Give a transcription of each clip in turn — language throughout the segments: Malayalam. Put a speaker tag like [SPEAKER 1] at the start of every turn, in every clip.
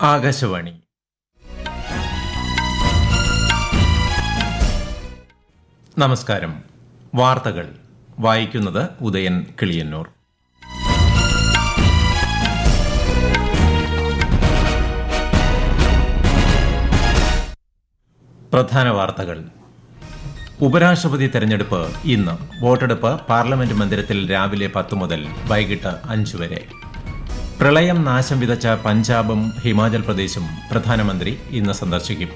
[SPEAKER 1] ആകാശവാണി. നമസ്കാരം. വാർത്തകൾ വായിക്കുന്നത് ഉദയൻ കിളിയന്നൂർ. പ്രധാന വാർത്തകൾ. ഉപരാഷ്ട്രപതി തെരഞ്ഞെടുപ്പ് ഇന്ന്. വോട്ടെടുപ്പ് പാർലമെന്റ് മന്ദിരത്തിൽ രാവിലെ 10 മുതൽ വൈകിട്ട് 5 വരെ. പ്രളയം നാശം വിതച്ച പഞ്ചാബും ഹിമാചൽ പ്രദേശും പ്രധാനമന്ത്രി ഇന്ന് സന്ദർശിക്കും.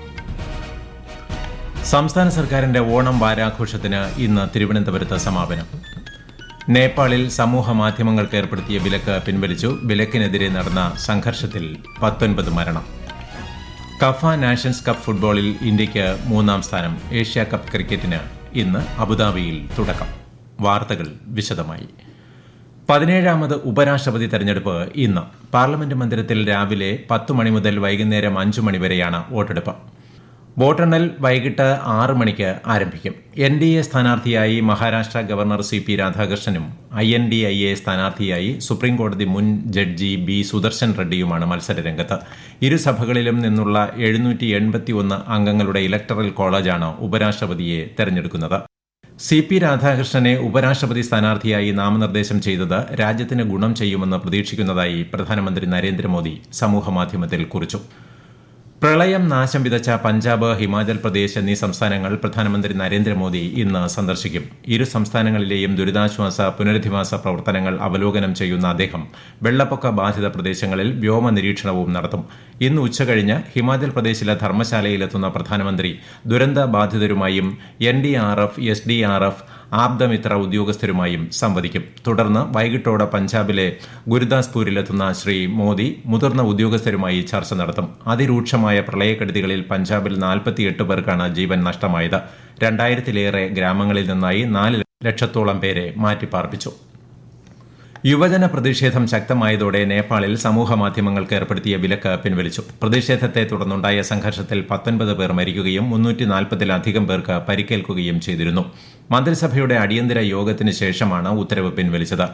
[SPEAKER 1] സംസ്ഥാന സർക്കാരിന്റെ ഓണം വാരാഘോഷത്തിന് ഇന്ന് തിരുവനന്തപുരത്ത് സമാപനം. നേപ്പാളിൽ സമൂഹ മാധ്യമങ്ങൾക്ക് ഏർപ്പെടുത്തിയ വിലക്ക് പിൻവലിച്ചു. വിലക്കിനെതിരെ നടന്ന സംഘർഷത്തിൽ 19 മരണം. കഫ നാഷൻസ് കപ്പ് ഫുട്ബോളിൽ ഇന്ത്യയ്ക്ക് 3ാം സ്ഥാനം. ഏഷ്യാ കപ്പ് ക്രിക്കറ്റിന് ഇന്ന് അബുദാബിയിൽ തുടക്കം. വാർത്തകൾ വിശദമായി. 17ാമത് ഉപരാഷ്ട്രപതി തെരഞ്ഞെടുപ്പ് ഇന്ന്. പാർലമെന്റ് മന്ദിരത്തിൽ രാവിലെ 10 മണി മുതൽ വൈകുന്നേരം 5 മണി വരെയാണ് വോട്ടെടുപ്പ്. വോട്ടെണ്ണൽ വൈകിട്ട് 6 മണിക്ക് ആരംഭിക്കും. NDA സ്ഥാനാർത്ഥിയായി മഹാരാഷ്ട്ര ഗവർണർ CP രാധാകൃഷ്ണനും INDIA സ്ഥാനാർത്ഥിയായി സുപ്രീംകോടതി മുൻ ജഡ്ജി B സുദർശൻ റെഡ്ഡിയുമാണ് മത്സരരംഗത്ത്. ഇരുസഭകളിലും നിന്നുള്ള 781 അംഗങ്ങളുടെ ഇലക്ടറൽ കോളേജാണ് ഉപരാഷ്ട്രപതിയെ തെരഞ്ഞെടുക്കുന്നത്. CP രാധാകൃഷ്ണനെ ഉപരാഷ്ട്രപതി സ്ഥാനാർത്ഥിയായി നാമനിർദ്ദേശം ചെയ്തത് രാജ്യത്തിന് ഗുണം ചെയ്യുമെന്ന് പ്രതീക്ഷിക്കുന്നതായി പ്രധാനമന്ത്രി നരേന്ദ്രമോദി സമൂഹമാധ്യമത്തിൽ കുറിച്ചു. പ്രളയം നാശം വിതച്ച പഞ്ചാബ്, ഹിമാചൽ പ്രദേശ് എന്നീ സംസ്ഥാനങ്ങൾ പ്രധാനമന്ത്രി നരേന്ദ്രമോദി ഇന്ന് സന്ദർശിക്കും. ഇരു സംസ്ഥാനങ്ങളിലെയും ദുരിതാശ്വാസ പുനരധിവാസ പ്രവർത്തനങ്ങൾ അവലോകനം ചെയ്യുന്ന അദ്ദേഹം വെള്ളപ്പൊക്ക ബാധിത പ്രദേശങ്ങളിൽ വ്യോമ നിരീക്ഷണവും നടത്തും. ഇന്ന് ഉച്ചകഴിഞ്ഞ് ഹിമാചൽ പ്രദേശിലെ ധർമ്മശാലയിലെത്തുന്ന പ്രധാനമന്ത്രി ദുരന്ത ബാധിതരുമായും NDRF, SDRF, ആപ്തമിത്ര ഉദ്യോഗസ്ഥരുമായും സംവദിക്കും. തുടർന്ന് വൈകിട്ടോടെ പഞ്ചാബിലെ ഗുരുദാസ്പൂരിലെത്തുന്ന ശ്രീ മോദി മുതിർന്ന ഉദ്യോഗസ്ഥരുമായി ചർച്ച നടത്തും. അതിരൂക്ഷമായ പ്രളയക്കെടുതികളിൽ പഞ്ചാബിൽ 48 പേർക്കാണ് ജീവൻ നഷ്ടമായത്. 2000-ലേറെ ഗ്രാമങ്ങളിൽ നിന്നായി 4 ലക്ഷത്തോളം പേരെ മാറ്റിപ്പാർപ്പിച്ചു. യുവജന പ്രതിഷേധം ശക്തമായതോടെ നേപ്പാളിൽ സമൂഹമാധ്യമങ്ങൾക്ക് ഏർപ്പെടുത്തിയ വിലക്ക് പിൻവലിച്ചു. പ്രതിഷേധത്തെ തുടർന്നുണ്ടായ സംഘർഷത്തിൽ 19 പേർ മരിക്കുകയും 340-ലധികം പേർക്ക് പരിക്കേൽക്കുകയും ചെയ്തിരുന്നു. മന്ത്രിസഭയുടെ അടിയന്തര യോഗത്തിന് ശേഷമാണ് ഉത്തരവ് പിൻവലിച്ചത്.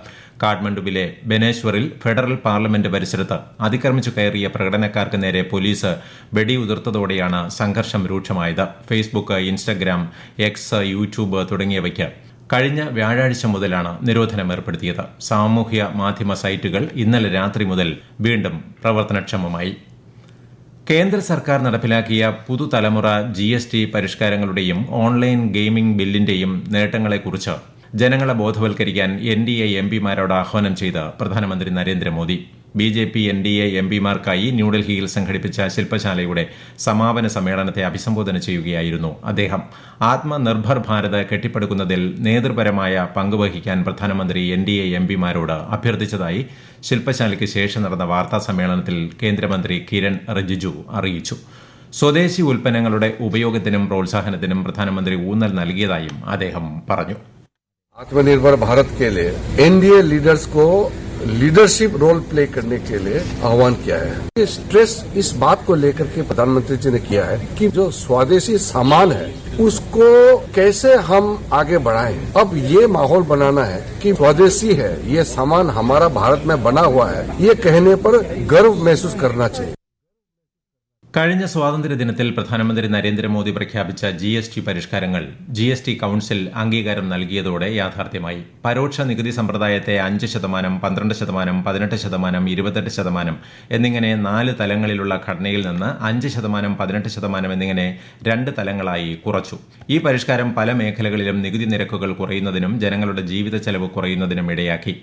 [SPEAKER 1] കാഠ്മണ്ഡുവിലെ ബനേശ്വറിൽ ഫെഡറൽ പാർലമെന്റ് പരിസരത്ത് അതിക്രമിച്ചു കയറിയ പ്രകടനക്കാർക്ക് നേരെ പോലീസ് വെടിയുതിർത്തതോടെയാണ് സംഘർഷം രൂക്ഷമായത്. ഫേസ്ബുക്ക്, ഇൻസ്റ്റഗ്രാം, എക്സ്, യൂട്യൂബ് തുടങ്ങിയവയ്ക്ക് കഴിഞ്ഞ വ്യാഴാഴ്ച മുതലാണ് നിരോധനം ഏർപ്പെടുത്തിയത്. സാമൂഹ്യ മാധ്യമ സൈറ്റുകൾ ഇന്നലെ രാത്രി മുതൽ വീണ്ടും പ്രവർത്തനക്ഷമമായി. കേന്ദ്ര സർക്കാർ നടപ്പിലാക്കിയ പുതുതലമുറ GST പരിഷ്കാരങ്ങളുടെയും ഓൺലൈൻ ഗെയിമിംഗ് ബില്ലിന്റെയും നേട്ടങ്ങളെക്കുറിച്ച് ജനങ്ങളെ ബോധവൽക്കരിക്കാൻ NDA MPമാരോട് ആഹ്വാനം ചെയ്ത് പ്രധാനമന്ത്രി നരേന്ദ്രമോദി. BJP NDA MPമാർക്കായി ന്യൂഡൽഹിയിൽ സംഘടിപ്പിച്ച ശില്പശാലയുടെ സമാപന സമ്മേളനത്തെ അഭിസംബോധന ചെയ്യുകയായിരുന്നു അദ്ദേഹം. ആത്മനിർഭർ ഭാരത് കെട്ടിപ്പടുക്കുന്നതിൽ നേതൃപരമായ പങ്കുവഹിക്കാൻ പ്രധാനമന്ത്രി NDA MPമാരോട് അഭ്യർത്ഥിച്ചതായി ശില്പശാലയ്ക്ക് ശേഷം നടന്ന വാർത്താ സമ്മേളനത്തിൽ കേന്ദ്രമന്ത്രി കിരൺ റിജിജു അറിയിച്ചു. സ്വദേശി ഉൽപ്പന്നങ്ങളുടെ ഉപയോഗത്തിനും പ്രോത്സാഹനത്തിനും പ്രധാനമന്ത്രി ഊന്നൽ നൽകിയതായും അദ്ദേഹം പറഞ്ഞു.
[SPEAKER 2] आत्मनिर्भर भारत के लिए NDA लीडर्स को लीडरशिप रोल प्ले करने के लिए आह्वान किया है. ये स्ट्रेस इस बात को लेकर के प्रधानमंत्री जी ने किया है कि जो स्वदेशी सामान है उसको कैसे हम आगे बढ़ाएं. अब ये माहौल बनाना है कि स्वदेशी है, ये सामान हमारा भारत में बना हुआ है, ये कहने पर गर्व महसूस करना चाहिए.
[SPEAKER 1] കഴിഞ്ഞ സ്വാതന്ത്ര്യദിനത്തിൽ പ്രധാനമന്ത്രി നരേന്ദ്രമോദി പ്രഖ്യാപിച്ച GST പരിഷ്കാരങ്ങൾ GST കൌൺസിൽ അംഗീകാരം നൽകിയതോടെ യാഥാർത്ഥ്യമായി. പരോക്ഷ നികുതി സമ്പ്രദായത്തെ 5%, 12%, 18%, 28% എന്നിങ്ങനെ 4 തലങ്ങളിലുള്ള ഘടനയിൽ നിന്ന് 5%, 18% എന്നിങ്ങനെ 2 തലങ്ങളായി കുറച്ചു. ഈ പരിഷ്കാരം പല മേഖലകളിലും നികുതി നിരക്കുകൾ കുറയുന്നതിനും ജനങ്ങളുടെ ജീവിത ചെലവ് കുറയുന്നതിനും ഇടയാക്കി.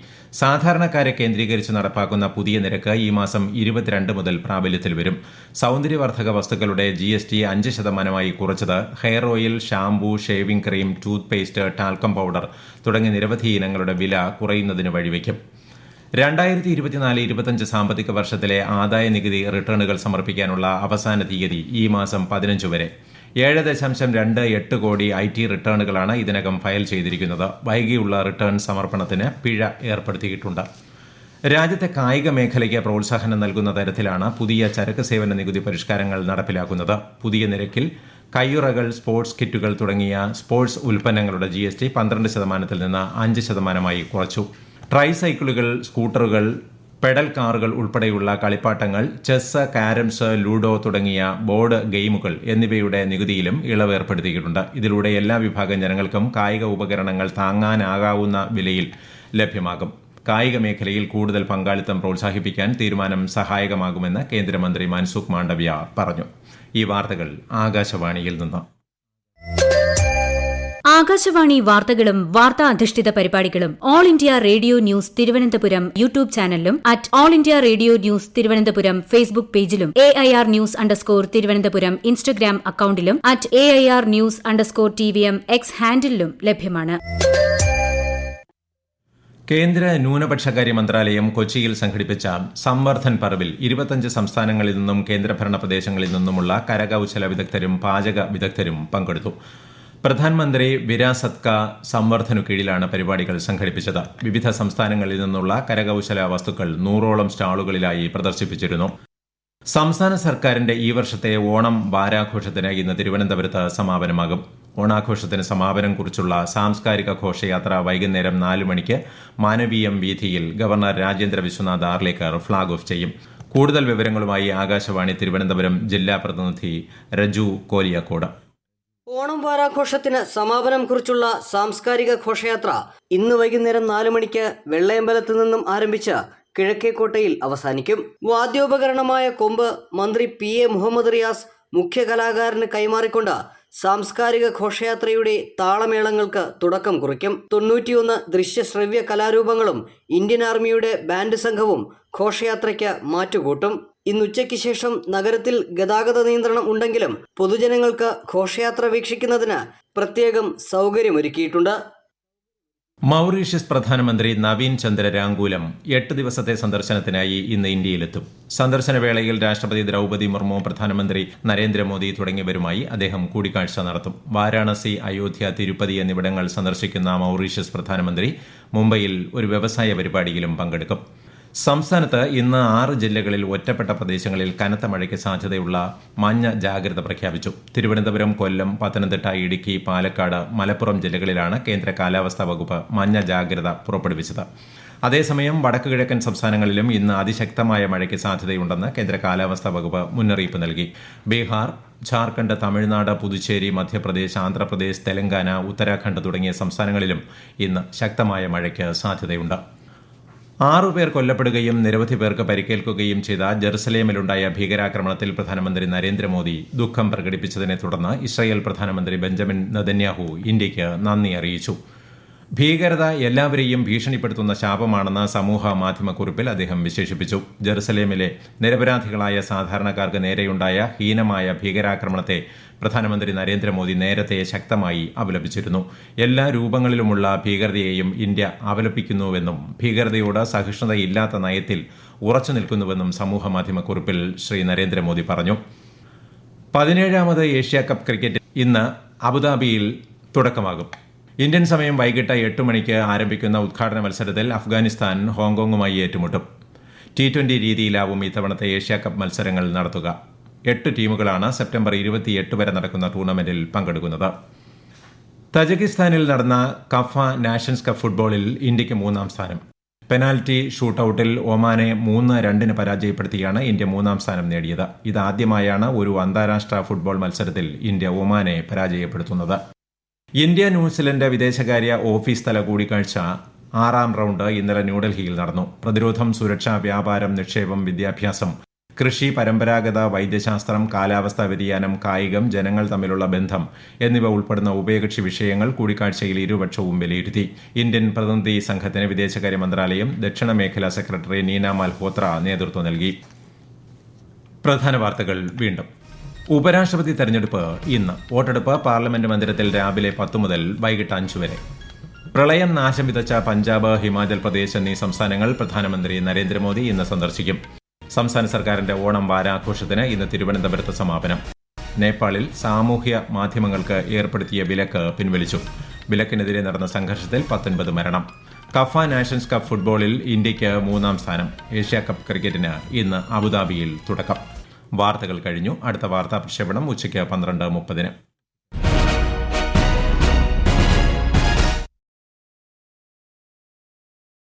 [SPEAKER 1] സാധാരണക്കാരെ കേന്ദ്രീകരിച്ച് നടപ്പാക്കുന്ന പുതിയ നിരക്ക് ഈ മാസം 22 മുതൽ പ്രാബല്യത്തിൽ വരും. സൗന്ദര്യവർദ്ധക വസ്തുക്കളുടെ GST 5% കുറച്ചത് hair oil, shampoo, shaving cream, tooth paste, talcum powder തുടങ്ങിയ നിരവധി ഇനങ്ങളുടെ വില കുറയുന്നതിന് വഴിവെക്കും. 2024-25 സാമ്പത്തിക വർഷത്തിലെ ആദായ നികുതി റിട്ടേണുകൾ സമർപ്പിക്കാനുള്ള അവസാന തീയതി ഈ മാസം 15 വരെ. 7.28 കോടി IT റിട്ടേണുകളാണ് ഇതിനകം ഫയൽ ചെയ്തിരിക്കുന്നത്. വൈകിയുള്ള റിട്ടേൺ സമർപ്പണത്തിന് പിഴ ഏർപ്പെടുത്തിയിട്ടുണ്ട്. രാജ്യത്തെ കായിക മേഖലയ്ക്ക് പ്രോത്സാഹനം നൽകുന്ന തരത്തിലാണ് പുതിയ ചരക്ക് സേവന നികുതി പരിഷ്കാരങ്ങൾ നടപ്പിലാക്കുന്നത്. പുതിയ നിരക്കിൽ കയ്യുറകൾ, സ്പോർട്സ് കിറ്റുകൾ തുടങ്ങിയ സ്പോർട്സ് ഉൽപ്പന്നങ്ങളുടെ GST 12% നിന്ന് 5% കുറച്ചു. ട്രൈസൈക്കിളുകൾ, സ്കൂട്ടറുകൾ, പെഡൽ കാറുകൾ ഉൾപ്പെടെയുള്ള കളിപ്പാട്ടങ്ങൾ, ചെസ്, കാരംസ്, ലൂഡോ തുടങ്ങിയ ബോർഡ് ഗെയിമുകൾ എന്നിവയുടെ നികുതിയിലും ഇളവ് ഏർപ്പെടുത്തിയിട്ടുണ്ട്. ഇതിലൂടെ എല്ലാ വിഭാഗം ജനങ്ങൾക്കും കായിക ഉപകരണങ്ങൾ താങ്ങാനാകാവുന്ന വിലയിൽ ലഭ്യമാകും. കായിക മേഖലയിൽ കൂടുതൽ പങ്കാളിത്തം പ്രോത്സാഹിപ്പിക്കാൻ തീരുമാനം സഹായകമാകുമെന്ന് കേന്ദ്രമന്ത്രി മൻസുഖ് മാണ്ഡവ്യ പറഞ്ഞു. ഈ വാർത്തകൾ ആകാശവാണിയിൽ നിന്ന്.
[SPEAKER 3] ആകാശവാണി വാർത്തകളും വാർത്താ അധിഷ്ഠിത പരിപാടികളും All India Radio News Thiruvananthapuram YouTube ചാനലിലും @All India Radio News Thiruvananthapuram Facebook പേജിലും AIR ന്യൂസ് _ ഇൻസ്റ്റഗ്രാം അക്കൌണ്ടിലും @AIR ന്യൂസ് _ TVM X ഹാൻഡിലും ലഭ്യമാണ്.
[SPEAKER 1] കേന്ദ്ര ന്യൂനപക്ഷകാര്യ മന്ത്രാലയം കൊച്ചിയിൽ സംഘടിപ്പിച്ച സംവർദ്ധൻ പർവിൽ 25 സംസ്ഥാനങ്ങളിൽ നിന്നും കേന്ദ്രഭരണ പ്രദേശങ്ങളിൽ നിന്നുമുള്ള കരകൌശല വിദഗ്ധരും പാചക വിദഗ്ധരും പങ്കെടുത്തു. പ്രധാനമന്ത്രി വിരാസത് കാ സംവർദ്ധനു കീഴിലാണ് പരിപാടികൾ സംഘടിപ്പിച്ചത്. വിവിധ സംസ്ഥാനങ്ങളിൽ നിന്നുള്ള കരകൌശല വസ്തുക്കൾ 100ഓളം സ്റ്റാളുകളിലായി പ്രദർശിപ്പിച്ചിരുന്നു. സംസ്ഥാന സർക്കാരിന്റെ ഈ വർഷത്തെ ഓണം വാരാഘോഷത്തിന് ഇന്ന് തിരുവനന്തപുരത്ത് സമാപനമാകും. ഓണാഘോഷത്തിന് സമാപനം കുറിച്ചുള്ള സാംസ്കാരിക ഘോഷയാത്ര വൈകുന്നേരം 4 മണിക്ക് മാനവീയം വീഥിയിൽ governor Rajendra Vishwanath Arlekar flag off ചെയ്യും. കൂടുതൽ വിവരങ്ങളുമായി ആകാശവാണി തിരുവനന്തപുരം ജില്ലാ പ്രതിനിധി രജു കോലിയക്കോട്.
[SPEAKER 4] ഓണം വാരാഘോഷത്തിന് സമാപനം കുറിച്ചുള്ള സാംസ്കാരിക ഘോഷയാത്ര ഇന്ന് വൈകുന്നേരം 4 മണിക്ക് വെള്ളയമ്പലത്ത് നിന്നും ആരംഭിച്ച് കിഴക്കേക്കോട്ടയിൽ അവസാനിക്കും. വാദ്യോപകരണമായ കൊമ്പ് മന്ത്രി PA മുഹമ്മദ് റിയാസ് മുഖ്യ കലാകാരന് കൈമാറിക്കൊണ്ട് സാംസ്കാരിക ഘോഷയാത്രയുടെ താളമേളങ്ങൾക്ക് തുടക്കം കുറിക്കും. 91 ദൃശ്യശ്രവ്യ കലാരൂപങ്ങളും ഇന്ത്യൻ ആർമിയുടെ ബാൻഡ് സംഘവും ഘോഷയാത്രയ്ക്ക് മാറ്റുകൂട്ടും. ഇന്നുച്ചയ്ക്ക് ശേഷം നഗരത്തിൽ ഗതാഗത നിയന്ത്രണം ഉണ്ടെങ്കിലും പൊതുജനങ്ങൾക്ക് ഘോഷയാത്ര വീക്ഷിക്കുന്നതിന് പ്രത്യേകം സൗകര്യമൊരുക്കിയിട്ടുണ്ട്.
[SPEAKER 1] മൌറീഷ്യസ് പ്രധാനമന്ത്രി നവീൻ ചന്ദ്ര രാങ്കൂലം 8 ദിവസത്തെ സന്ദർശനത്തിനായി ഇന്ന് ഇന്ത്യയിലെത്തും. സന്ദർശനവേളയിൽ രാഷ്ട്രപതി ദ്രൌപദി മുർമു, പ്രധാനമന്ത്രി നരേന്ദ്രമോദി തുടങ്ങിയവരുമായി അദ്ദേഹം കൂടിക്കാഴ്ച നടത്തും. വാരാണസി, അയോധ്യ, തിരുപ്പതി എന്നിവിടങ്ങൾ സന്ദർശിക്കുന്ന മൌറീഷ്യസ് പ്രധാനമന്ത്രി മുംബൈയിൽ ഒരു വ്യവസായ പരിപാടിയിലും പങ്കെടുക്കും. സംസ്ഥാനത്ത് ഇന്ന് 6 ജില്ലകളിൽ ഒറ്റപ്പെട്ട പ്രദേശങ്ങളിൽ കനത്ത മഴയ്ക്ക് സാധ്യതയുള്ള മഞ്ഞ ജാഗ്രത പ്രഖ്യാപിച്ചു. തിരുവനന്തപുരം, കൊല്ലം, പത്തനംതിട്ട, ഇടുക്കി, പാലക്കാട്, മലപ്പുറം ജില്ലകളിലാണ് കേന്ദ്ര കാലാവസ്ഥാ വകുപ്പ് മഞ്ഞ ജാഗ്രത പുറപ്പെടുവിച്ചത്. അതേസമയം വടക്കു കിഴക്കൻ സംസ്ഥാനങ്ങളിലും ഇന്ന് അതിശക്തമായ മഴയ്ക്ക് സാധ്യതയുണ്ടെന്ന് കേന്ദ്ര കാലാവസ്ഥാ വകുപ്പ് മുന്നറിയിപ്പ് നൽകി. ബീഹാർ, ഝാർഖണ്ഡ്, തമിഴ്നാട്, പുതുച്ചേരി, മധ്യപ്രദേശ്, ആന്ധ്രാപ്രദേശ്, തെലങ്കാന, ഉത്തരാഖണ്ഡ് തുടങ്ങിയ സംസ്ഥാനങ്ങളിലും ഇന്ന് ശക്തമായ മഴയ്ക്ക് സാധ്യതയുണ്ട്. 6 പേർ കൊല്ലപ്പെടുകയും നിരവധി പേർക്ക് പരിക്കേൽക്കുകയും ചെയ്ത ജെറുസലേമിലുണ്ടായ ഭീകരാക്രമണത്തിൽ പ്രധാനമന്ത്രി നരേന്ദ്രമോദി ദുഃഖം പ്രകടിപ്പിച്ചതിനെ തുടർന്ന് ഇസ്രായേൽ പ്രധാനമന്ത്രി ബെഞ്ചമിൻ നെതന്യാഹു ഇന്ത്യയ്ക്ക് നന്ദി അറിയിച്ചു. ഭീകരത എല്ലാവരെയും ഭീഷണിപ്പെടുത്തുന്ന ശാപമാണെന്ന് സമൂഹ മാധ്യമക്കുറിപ്പിൽ അദ്ദേഹം വിശേഷിപ്പിച്ചു. ജെറുസലേമിലെ നിരപരാധികളായ സാധാരണക്കാർക്ക് നേരെയുണ്ടായ ഹീനമായ ഭീകരാക്രമണത്തെ പ്രധാനമന്ത്രി നരേന്ദ്രമോദി നേരത്തെ ശക്തമായി അപലപിച്ചിരുന്നു. എല്ലാ രൂപങ്ങളിലുമുള്ള ഭീകരതയെയും ഇന്ത്യ അപലപിക്കുന്നുവെന്നും ഭീകരതയോട് സഹിഷ്ണുതയില്ലാത്ത നയത്തിൽ ഉറച്ചു നിൽക്കുന്നുവെന്നും സമൂഹ മാധ്യമക്കുറിപ്പിൽ ശ്രീ നരേന്ദ്രമോദി പറഞ്ഞു. 17ാമത് ഏഷ്യ കപ്പ് ക്രിക്കറ്റ് ഇന്ന് അബുദാബിയിൽ തുടക്കമാകും. ഇന്ത്യൻ സമയം വൈകിട്ട് 8 മണിക്ക് ആരംഭിക്കുന്ന ഉദ്ഘാടന മത്സരത്തിൽ അഫ്ഗാനിസ്ഥാൻ ഹോങ്കോങ്ങുമായി ഏറ്റുമുട്ടും. T20 രീതിയിലാവും ഇത്തവണത്തെ ഏഷ്യ കപ്പ് മത്സരങ്ങൾ നടത്തുക. 8 ടീമുകളാണ് സെപ്റ്റംബർ 28 വരെ നടക്കുന്ന ടൂർണമെന്റിൽ പങ്കെടുക്കുന്നത്. തജിക്കിസ്ഥാനിൽ നടന്ന കഫ നാഷൻസ് കപ്പ് ഫുട്ബോളിൽ ഇന്ത്യയ്ക്ക് 3ാം സ്ഥാനം. പെനാൽറ്റി ഷൂട്ടൌട്ടിൽ ഒമാനെ 3-2 പരാജയപ്പെടുത്തിയാണ് ഇന്ത്യ 3ാം സ്ഥാനം നേടിയത്. ഇതാദ്യമായാണ് ഒരു അന്താരാഷ്ട്ര ഫുട്ബോൾ മത്സരത്തിൽ ഇന്ത്യ ഒമാനെ പരാജയപ്പെടുത്തുന്നത്. ഇന്ത്യ ന്യൂസിലൻഡ് വിദേശകാര്യ ഓഫീസ് തല കൂടിക്കാഴ്ച 6ാം റൌണ്ട് ഇന്നലെ ന്യൂഡൽഹിയിൽ നടന്നു. പ്രതിരോധം, സുരക്ഷ, വ്യാപാരം, നിക്ഷേപം, വിദ്യാഭ്യാസം, കൃഷി, പരമ്പരാഗത വൈദ്യശാസ്ത്രം, കാലാവസ്ഥാ വ്യതിയാനം, കായികം, ജനങ്ങൾ തമ്മിലുള്ള ബന്ധം എന്നിവ ഉൾപ്പെടുന്ന ഉഭയകക്ഷി വിഷയങ്ങൾ കൂടിക്കാഴ്ചയിൽ ഇരുപക്ഷവും വിലയിരുത്തി. ഇന്ത്യൻ പ്രതിനിധി സംഘത്തിന് വിദേശകാര്യ മന്ത്രാലയം ദക്ഷിണ മേഖലാ സെക്രട്ടറി നീന മൽഹോത്ര നേതൃത്വം നൽകി. പ്രധാന വാർത്തകൾ വീണ്ടും. ഉപരാഷ്ട്രപതി തെരഞ്ഞെടുപ്പ് ഇന്ന്. വോട്ടെടുപ്പ് പാർലമെന്റ് മന്ദിരത്തിൽ രാവിലെ 10 മുതൽ വൈകിട്ട് 5 വരെ. പ്രളയം നാശം വിതച്ച പഞ്ചാബ്, ഹിമാചൽ പ്രദേശ് എന്നീ സംസ്ഥാനങ്ങൾ പ്രധാനമന്ത്രി നരേന്ദ്രമോദി ഇന്ന് സന്ദർശിക്കും. സംസ്ഥാന സർക്കാരിന്റെ ഓണം വാരാഘോഷത്തിന് ഇന്ന് തിരുവനന്തപുരത്ത് സമാപനം. നേപ്പാളിൽ സാമൂഹ്യ മാധ്യമങ്ങൾക്ക് ഏർപ്പെടുത്തിയ വിലക്ക് പിൻവലിച്ചു. വിലക്കിനെതിരെ നടന്ന സംഘർഷത്തിൽ 19 മരണം. കഫ നാഷൻസ് കപ്പ് ഫുട്ബോളിൽ ഇന്ത്യയ്ക്ക് 3ാം സ്ഥാനം. ഏഷ്യ കപ്പ് ക്രിക്കറ്റിന് ഇന്ന് അബുദാബിയിൽ തുടക്കം. വാർത്തകൾ കഴിഞ്ഞു. അടുത്ത വാർത്താ പ്രക്ഷേപണം ഉച്ചയ്ക്ക് 12:30.